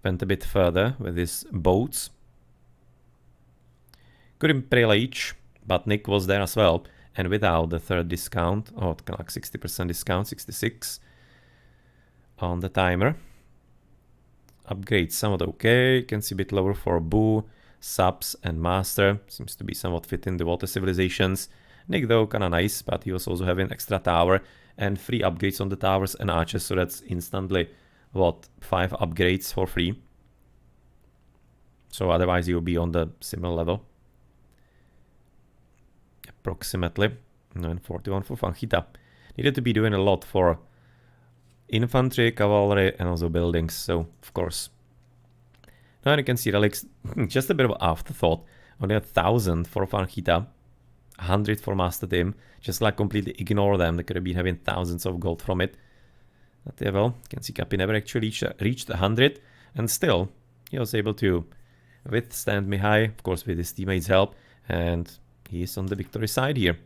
went a bit further with his boats. Good Imperial Age, but Nick was there as well. And without the third discount, or kind of like 60% discount, 66 on the timer. Upgrades somewhat okay. You can see a bit lower for Boo, Subs, and Master. Seems to be somewhat fitting the water civilizations. Nick though kind of nice, but he was also having extra tower and free upgrades on the towers and archers, so that's instantly, what, 5 upgrades for free. So otherwise you'll be on the similar level. Approximately. And 41 for Fanjita. Needed to be doing a lot for infantry, cavalry, and also buildings, so of course. Now you can see relics, just a bit of afterthought. Only 1,000 for Fanjita, 100 for MasterTim. Just like completely ignore them, they could have been having thousands of gold from it. But yeah, well, you can see Capy never actually reached 100, and still he was able to withstand Mihai, of course with his teammates' help, and he is on the victory side here.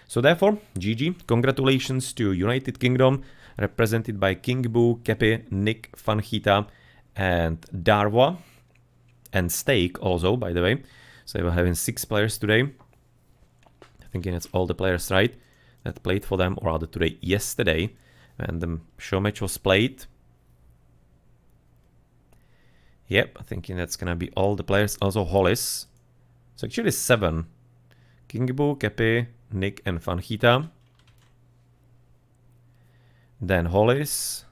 So therefore, GG, congratulations to United Kingdom, represented by King Boo, Capy, Nick, Fanjita, and Darwa, and Stake also, by the way. So they were having 6 players today. Thinking it's all the players, right, that played for them, or rather today, yesterday, and the show match was played. Yep, I'm thinking that's gonna be all the players. Also Hollis. So actually 7. King Boo, Capy, Nick, and Fanjita. Then Hollis.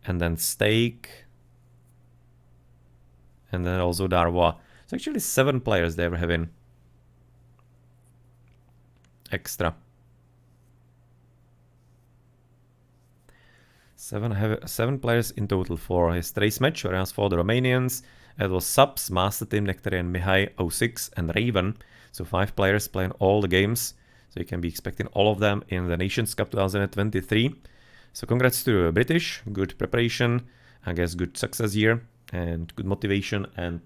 And then Stake. And then also Darwa. So actually 7 players they were having extra. 7 players in total for his race match, whereas for the Romanians it was Subs, MasterTim, Nectarie, and Mihai, 06, and Raven. So 5 players playing all the games. So you can be expecting all of them in the Nations Cup 2023. So congrats to the British, good preparation, I guess good success here, and good motivation, and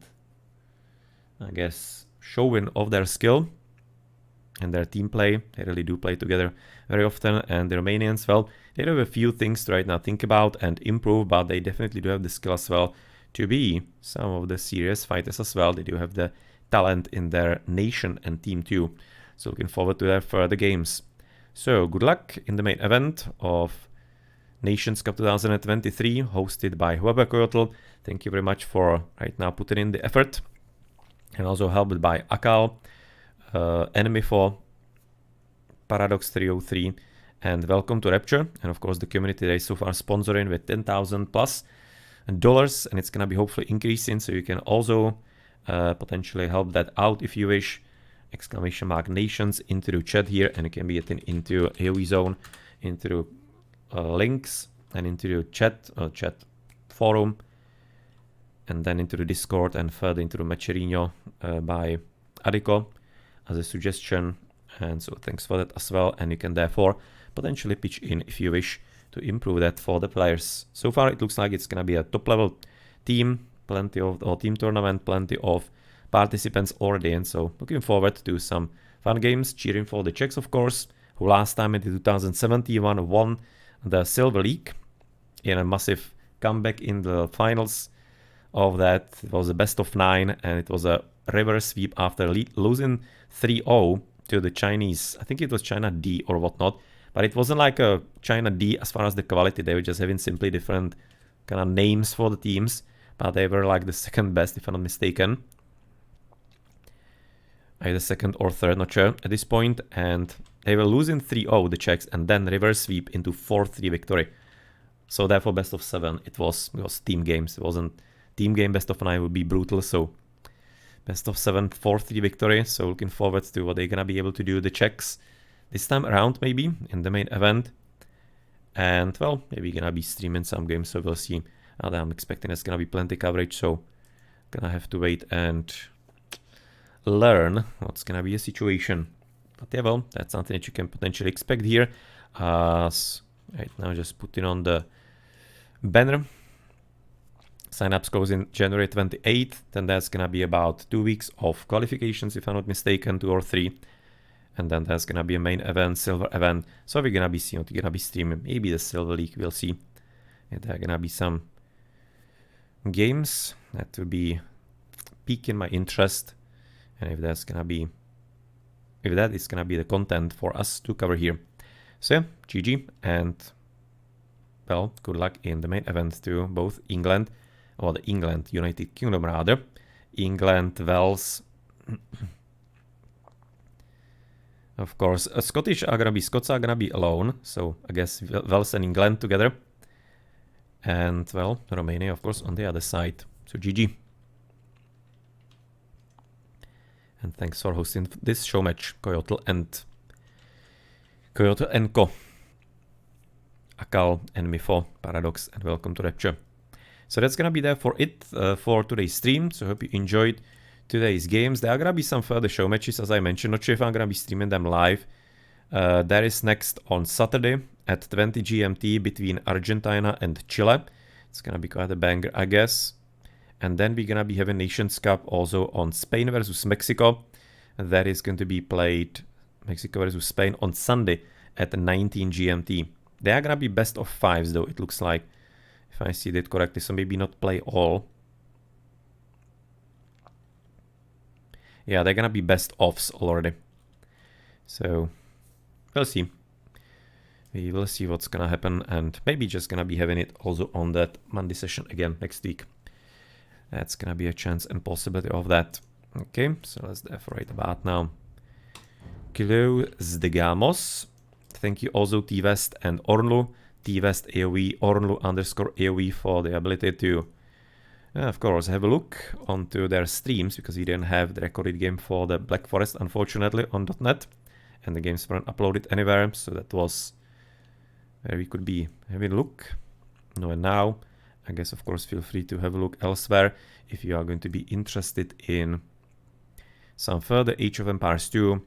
I guess showing of their skill and their team play. They really do play together very often. And the Romanians, well, they have a few things to right now think about and improve, but they definitely do have the skill as well to be some of the serious fighters as well. They do have the talent in their nation and team too. So looking forward to their further games. So good luck in the main event of Nations Cup 2023, hosted by Whoever Coyotl. Thank you very much for right now putting in the effort. And also helped by Akkal, enmipho, Paradox 303, and Welcome to Rapture. And of course the community they so far sponsoring with 10,000 plus dollars, and it's gonna be hopefully increasing, so you can also potentially help that out if you wish. Exclamation mark nations into the chat here, and you can be getting into AoE zone, into links, and into the chat forum, and then into the Discord, and further into the Macerino by Adiko as a suggestion. And so thanks for that as well, and you can therefore potentially pitch in if you wish to improve that for the players. So far it looks like it's gonna be a top level team, plenty of, or team tournament, plenty of participants already, and so looking forward to some fun games, cheering for the Czechs of course, who last time in the 2071 won the Silver League in a massive comeback in the finals of that. It was a best of 9, and it was a reverse sweep after losing 3-0 to the Chinese. I think it was China D or whatnot, but it wasn't like a China D as far as the quality. They were just having simply different kind of names for the teams, but they were like the second best if I'm not mistaken. Either second or third, not sure at this point, and they were losing 3-0 the Czechs, and then reverse sweep into 4-3 victory. So therefore best of 7 it was team games. It wasn't team game. Best of 9 would be brutal, so best of 7 4-3 victory. So looking forward to what they're gonna be able to do, the Czechs, this time around maybe in the main event. And well, maybe gonna be streaming some games, so we'll see. I'm expecting there's gonna be plenty coverage, so gonna have to wait and learn what's gonna be a situation. But yeah, well, that's something that you can potentially expect here. Right now just putting on the banner. Sign-ups goes in January 28th, then that's gonna be about 2 weeks of qualifications if I'm not mistaken, 2 or 3. And then there's gonna be a main event, silver event. So we're gonna be seeing what we're gonna be streaming. Maybe the silver league, we'll see. If there are gonna be some games that will be piquing my interest. And if that's gonna be, if that is gonna be the content for us to cover here. So yeah, GG, and well, good luck in the main event to both England, or the England United Kingdom rather. England, Wales. Of course, Scots are gonna be alone, so I guess Wales and England together. And well, Romania, of course, on the other side. So GG. And thanks for hosting this show match, Coyote and Co. Akkal, enmipho, Paradox, and welcome to Rapture. So that's gonna be there for it for today's stream. So I hope you enjoyed today's games. There are gonna be some further show matches, as I mentioned. Not sure if I'm gonna be streaming them live. That is next on Saturday at 20 GMT between Argentina and Chile. It's gonna be quite a banger, I guess. And then we're gonna be having Nations Cup also on Spain versus Mexico. That is going to be played, Mexico versus Spain, on Sunday at 19 GMT. They are gonna be best of fives though, it looks like, if I see that correctly. So maybe not play all. Yeah, they're gonna be best offs already. So we'll see. We will see what's gonna happen, and maybe just gonna be having it also on that Monday session again next week. That's gonna be a chance and possibility of that. Okay, so let's therefore right about now close the gamos. Thank you also T-West and Ornlu. T-West AOE, Ornlu _ AOE for the ability to, of course, have a look onto their streams, because we didn't have the recorded game for the Black Forest, unfortunately, on .NET. And the games weren't uploaded anywhere, so that was where we could be having a look. No, and now, I guess, of course, feel free to have a look elsewhere if you are going to be interested in some further Age of Empires 2.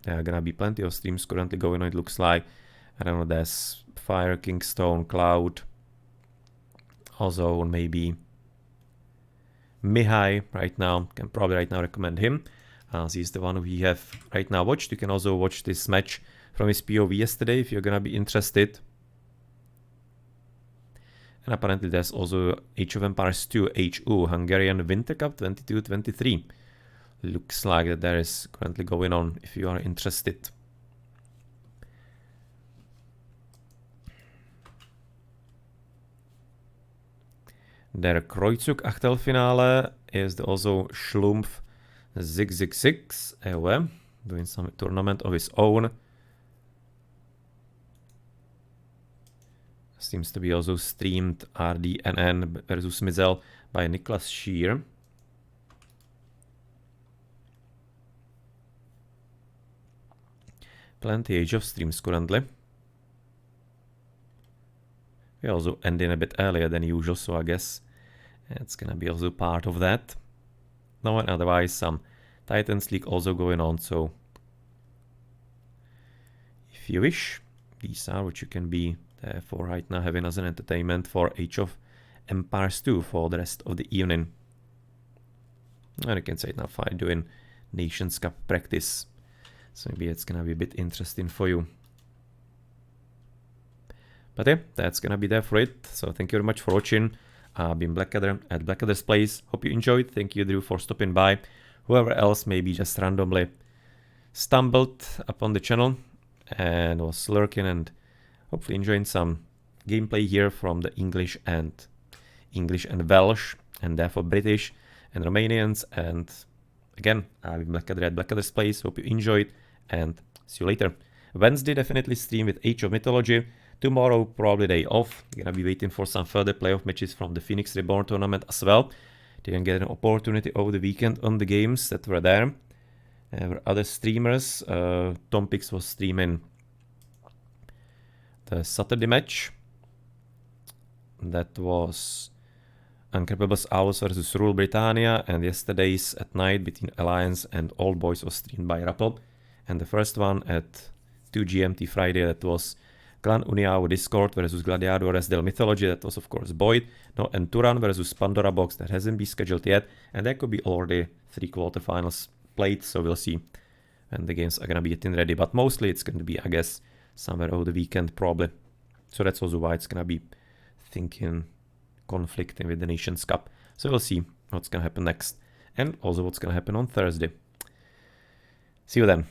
There are gonna be plenty of streams currently going on, it looks like. I don't know, there's Fire, Kingstone, Cloud. Also, maybe Mihai right now. Can probably right now recommend him. He's the one we have right now watched. You can also watch this match from his POV yesterday if you're gonna be interested. And apparently there's also Age of Empires 2 HU, Hungarian Winter Cup 22-23. Looks like that there is currently going on if you are interested. Der Kreuzzug Achtelfinale is also Schlumpf 666 doing some tournament of his own. Seems to be also streamed RDNN versus Mizel by Niklas Shear. Plenty Age of streams currently. We also ending a bit earlier than usual, so I guess it's gonna be also part of that. No, and otherwise some Titans League also going on, so if you wish, these are what you can be there for right now, having as an entertainment for Age of Empires 2 for the rest of the evening. And you can say it now, fine, doing Nations Cup practice. So maybe it's gonna be a bit interesting for you. But yeah, that's gonna be there for it. So thank you very much for watching. I've been Blackadder at Blackadder's Place. Hope you enjoyed. Thank you, Drew, for stopping by. Whoever else maybe just randomly stumbled upon the channel and was lurking and hopefully enjoying some gameplay here from the English and Welsh, and therefore British and Romanians. And again, I've been Blackadder at Blackadder's Place. Hope you enjoyed, and see you later. Wednesday definitely stream with Age of Mythology. Tomorrow probably day off. We're gonna be waiting for some further playoff matches from the Phoenix Reborn tournament as well. You can get an opportunity over the weekend on the games that were there. There were other streamers. Tom Pix was streaming the Saturday match. That was Uncapable Owls versus Rule Britannia, and yesterday's at night between Alliance and Old Boys was streamed by Rappel. And the first one at 2 GMT Friday, that was Clan Uniao Discord versus Gladiadores del Mythology. That was of course Boyd. No, and Turan versus Pandora Box. That hasn't been scheduled yet, and there could be already 3 quarterfinals played, so we'll see when the games are gonna be getting ready. But mostly it's going to be, I guess, somewhere over the weekend probably. So that's also why it's gonna be conflicting with the Nations Cup. So we'll see what's gonna happen next, and also what's gonna happen on Thursday. See you then.